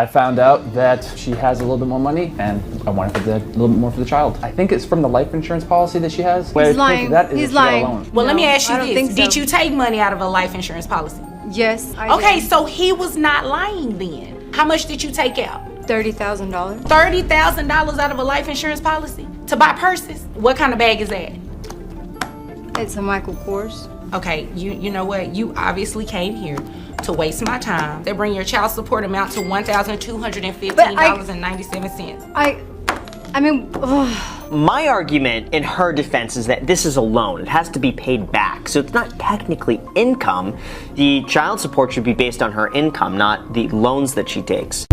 I found out that she has a little bit more money, and I wanted a little bit more for the child. I think it's from the life insurance policy that she has. He's lying. He's lying. Well, let me ask you this. So. Did you take money out of a life insurance policy? Yes, I Okay, did. so he was not lying then. How much did you take out? $30,000. $30,000 out of a life insurance policy to buy purses? What kind of bag is that? It's a Michael Kors. Okay, you know what? You obviously came here to waste my time. They bring your child support amount to $1,215.97. I mean, ugh. My argument in her defense is that this is a loan. It has to be paid back. So it's not technically income. The child support should be based on her income, not the loans that she takes.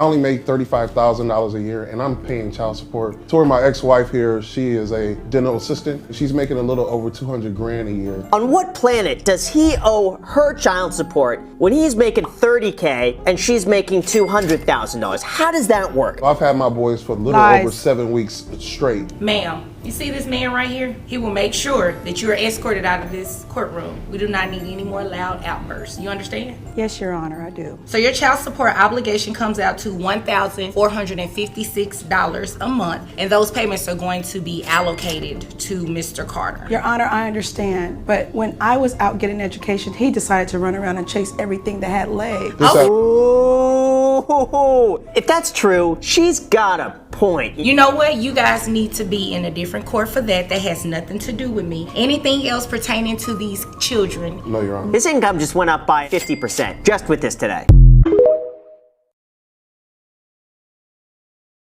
I only make $35,000 a year, and I'm paying child support. Toward my ex-wife here, she is a dental assistant. She's making a little over 200 grand a year. On what planet does he owe her child support when he's making $30K and she's making $200,000? How does that work? I've had my boys for a little over 7 weeks straight. Ma'am, you see this man right here? He will make sure that you are escorted out of this courtroom. We do not need any more loud outbursts. You understand? Yes, Your Honor, I do. So your child support obligation comes out to $1,456 a month, and those payments are going to be allocated to Mr. Carter. Your Honor, I understand, but when I was out getting education, he decided to run around and chase everything that had legs. Oh, if that's true, she's got a point. You know what? You guys need to be in a different court for that. That has nothing to do with me. Anything else pertaining to these children? No, Your Honor. His income just went up by 50% just with this today.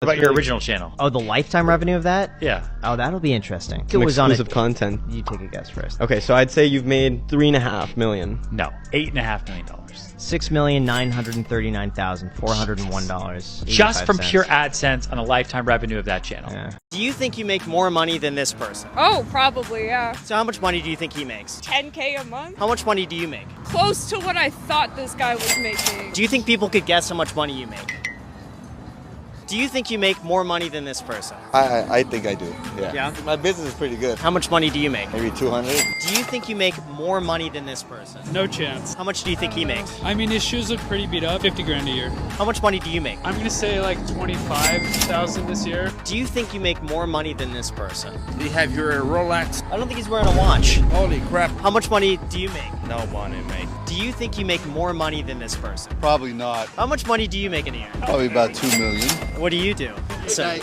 What about your original channel? Oh, the lifetime revenue of that? Yeah. Oh, that'll be interesting. Some exclusive content. You take a guess first. Okay, so I'd say you've made $3.5 million. No, $8.5 million. $6,939,401. Just from pure AdSense on the lifetime revenue of that channel. Yeah. Do you think you make more money than this person? Oh, probably, yeah. So how much money do you think he makes? $10K a month? How much money do you make? Close to what I thought this guy was making. Do you think people could guess how much money you make? Do you think you make more money than this person? I think I do, yeah. Yeah? My business is pretty good. How much money do you make? Maybe 200. Do you think you make more money than this person? No chance. How much do you think he makes? I mean, his shoes look pretty beat up. 50 grand a year. How much money do you make? I'm gonna say like 25,000 this year. Do you think you make more money than this person? Do you have your Rolex? I don't think he's wearing a watch. Holy crap. How much money do you make? No money, mate. Do you think you make more money than this person? Probably not. How much money do you make in a year? Probably about 2 million. What do you do? So,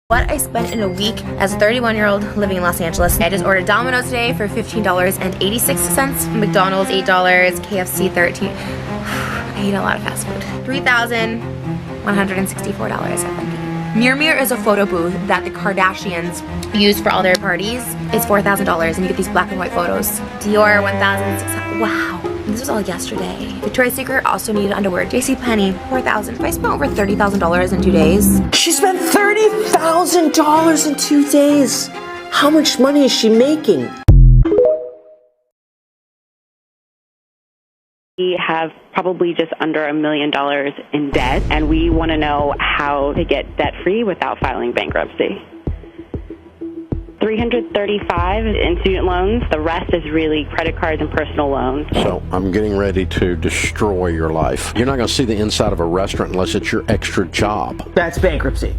what I spent in a week as a 31-year-old living in Los Angeles. I just ordered Domino's today for $15.86, McDonald's $8, KFC $13. I eat a lot of fast food. $3,164 FNP. Mir is a photo booth that the Kardashians use for all their parties. It's $4,000 and you get these black and white photos. Dior $1,600. Wow. This was all yesterday. Victoria's Secret also needed underwear. JCPenney, $4,000. I spent over $30,000 in 2 days. she spent $30,000 in 2 days. How much money is she making? We have probably just under $1 million in debt, and we want to know how to get debt-free without filing bankruptcy. 335 in student loans. The rest is really credit cards and personal loans. So I'm getting ready to destroy your life. You're not going to see the inside of a restaurant unless it's your extra job. That's bankruptcy.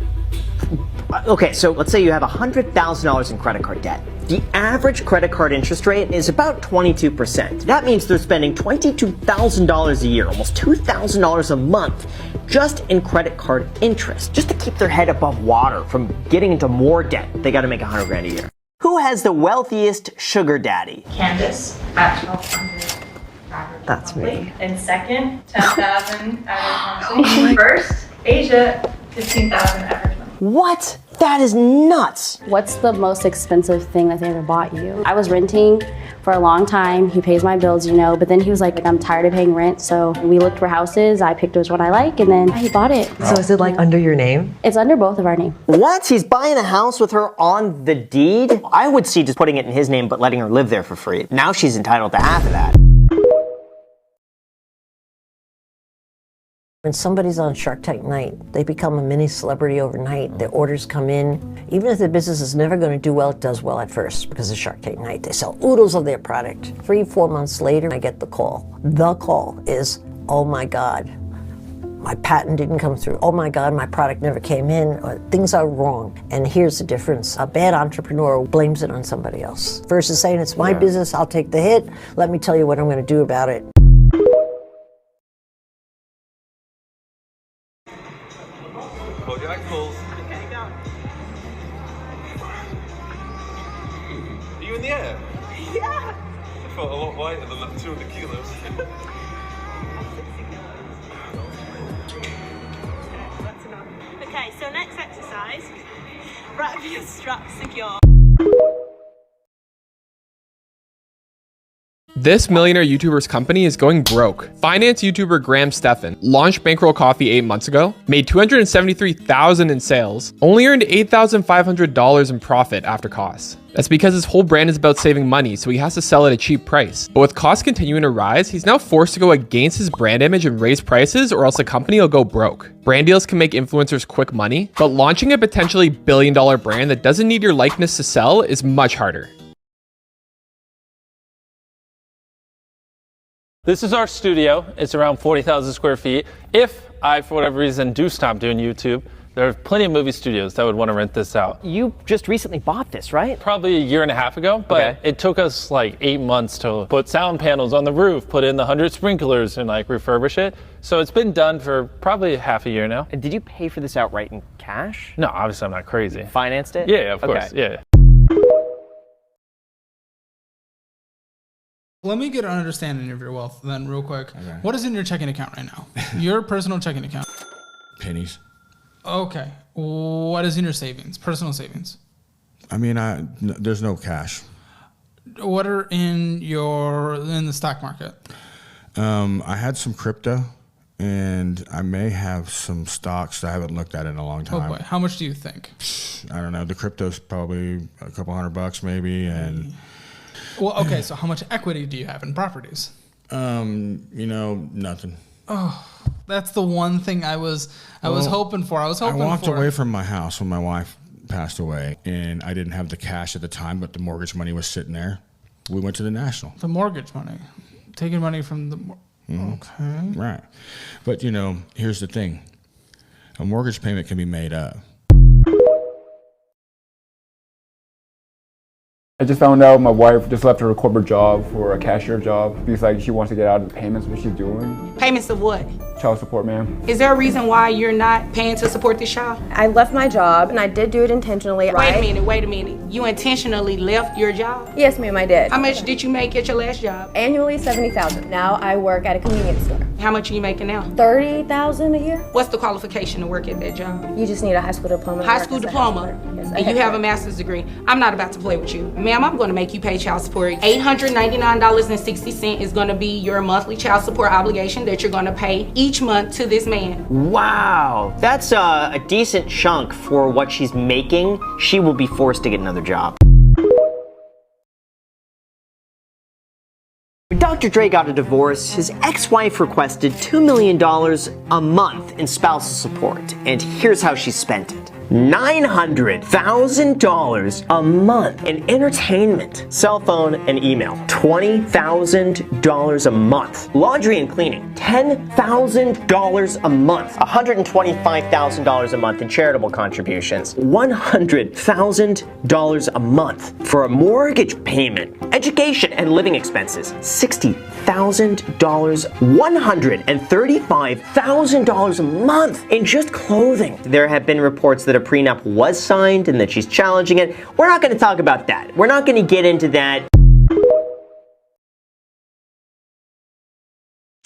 Okay, so let's say you have $100,000 in credit card debt. The average credit card interest rate is about 22%. That means they're spending $22,000 a year, almost $2,000 a month, just in credit card interest. Just to keep their head above water from getting into more debt, they gotta make $100 grand a year. Who has the wealthiest sugar daddy? Candace at 1,200 average. That's me. And second, 10,000 average monthly. First, Asia, 15,000 average monthly. What? That is nuts. What's the most expensive thing that they ever bought you? I was renting for a long time. He pays my bills, you know, but then he was like, I'm tired of paying rent. So we looked for houses. I picked which one I like, and then he bought it. So is it like under your name? It's under both of our name. What? He's buying a house with her on the deed? I would see just putting it in his name but letting her live there for free. Now she's entitled to half of that. When somebody's on Shark Tank night, they become a mini celebrity overnight. Their orders come in. Even if the business is never going to do well, it does well at first because of Shark Tank night. They sell oodles of their product. 3-4 months later, I get the call. The call is, oh my God, my patent didn't come through. Oh my God, my product never came in. Or, things are wrong. And here's the difference. A bad entrepreneur blames it on somebody else. Versus saying, it's my business, I'll take the hit. Let me tell you what I'm going to do about it. Hold your ankles. Are you in the air? Yeah. I felt a lot lighter than that 200 kilos. Okay, so next exercise, wrap your straps secure. This millionaire YouTuber's company is going broke. Finance YouTuber Stephan launched Bankroll Coffee 8 months ago, made $273,000 in sales, only earned $8,500 in profit after costs. That's because his whole brand is about saving money, so he has to sell at a cheap price. But with costs continuing to rise, he's now forced to go against his brand image and raise prices, or else the company will go broke. Brand deals can make influencers quick money, but launching a potentially billion-dollar brand that doesn't need your likeness to sell is much harder. This is our studio. It's around 40,000 square feet. If I, for whatever reason, do stop doing YouTube, there are plenty of movie studios that would want to rent this out. You just recently bought this, right? Probably a year and a half ago, but it took us like 8 months to put sound panels on the roof, put in the 100 sprinklers, and like refurbish it. So it's been done for probably half a year now. And did you pay for this outright in cash? No, obviously I'm not crazy. Financed it? Yeah, of course, yeah. Let me get an understanding of your wealth then real quick. What is in your checking account right now? Your personal checking account. Pennies. Okay. What is in your savings? Personal savings. I mean, there's no cash. What are in the stock market? I had some crypto, and I may have some stocks that I haven't looked at in a long time. Oh boy, how much do you think? I don't know. The crypto's probably a couple $100 maybe, and. Well, okay. So how much equity do you have in properties? Nothing. Oh, that's the one thing I was hoping for. I walked away from my house when my wife passed away, and I didn't have the cash at the time, but the mortgage money was sitting there. We went to the National. The mortgage money, taking money from the. Okay. Right, but here's the thing: a mortgage payment can be made up. I just found out my wife just left her corporate job for a cashier job because she wants to get out of the payments what she's doing. Payments of what? Child support, ma'am. Is there a reason why you're not paying to support this child? I left my job and I did do it intentionally. Wait a minute. You intentionally left your job? Yes, ma'am, I did. How much did you make at your last job? Annually, $70,000. Now I work at a convenience store. How much are you making now? $30,000 a year. What's the qualification to work at that job? You just need a high school diploma. High school diploma? Yes, and you have a master's degree. I'm not about to play with you. Ma'am, I'm going to make you pay child support. $899.60 is going to be your monthly child support obligation that you're going to pay each month to this man. Wow, that's a decent chunk for what she's making. She will be forced to get another job. When Dr. Dre got a divorce, his ex-wife requested $2 million a month in spousal support, and here's how she spent it. $900,000 a month in entertainment, cell phone, and email. $20,000 a month. Laundry and cleaning. $10,000 a month. $125,000 a month in charitable contributions. $100,000 a month for a mortgage payment, education, and living expenses. $60,000. $135,000 a month in just clothing. There have been reports that a prenup was signed and that she's challenging it. We're not going to talk about that. We're not going to get into that.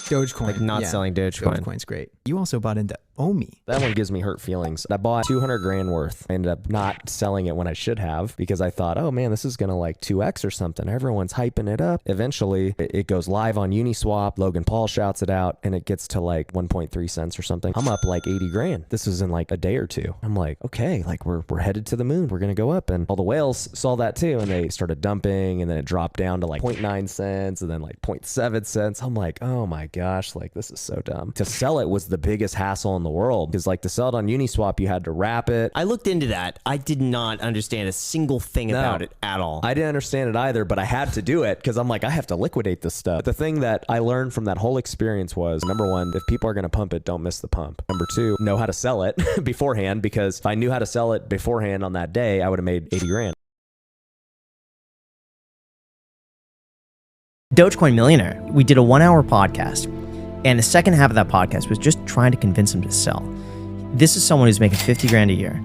Dogecoin. Like not selling Dogecoin. Dogecoin's great. You also bought into owe me. That one gives me hurt feelings. I bought 200 grand worth. I ended up not selling it when I should have because I thought, oh man, this is gonna like 2x or something. Everyone's hyping it up. Eventually, it goes live on Uniswap. Logan Paul shouts it out and it gets to like 1.3 cents or something. I'm up like 80 grand. This was in like a day or two. I'm like, okay, like we're headed to the moon. We're gonna go up. And all the whales saw that too and they started dumping and then it dropped down to like 0.9 cents and then like 0.7 cents. I'm like, oh my gosh, like this is so dumb. To sell it was the biggest hassle in the world because like to sell it on Uniswap, you had to wrap it. I looked into that. I did not understand a single thing about it at all. I didn't understand it either, but I had to do it because I'm like, I have to liquidate this stuff. But the thing that I learned from that whole experience was, number one, if people are going to pump it, don't miss the pump. Number two, know how to sell it beforehand, because if I knew how to sell it beforehand on that day, I would have made 80 grand. Dogecoin Millionaire, we did a 1-hour podcast, and the second half of that podcast was just trying to convince him to sell. This is someone who's making 50 grand a year,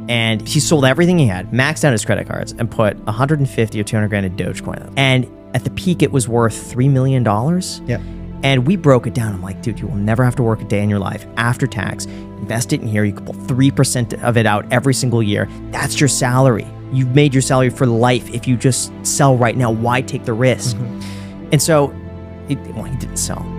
and he sold everything he had, maxed out his credit cards, and put 150 or 200 grand in Dogecoin. And at the peak, it was worth $3 million. Yep. And we broke it down. I'm like, dude, you will never have to work a day in your life after tax. Invest it in here. You can pull 3% of it out every single year. That's your salary. You've made your salary for life. If you just sell right now, why take the risk? And so, he didn't sell.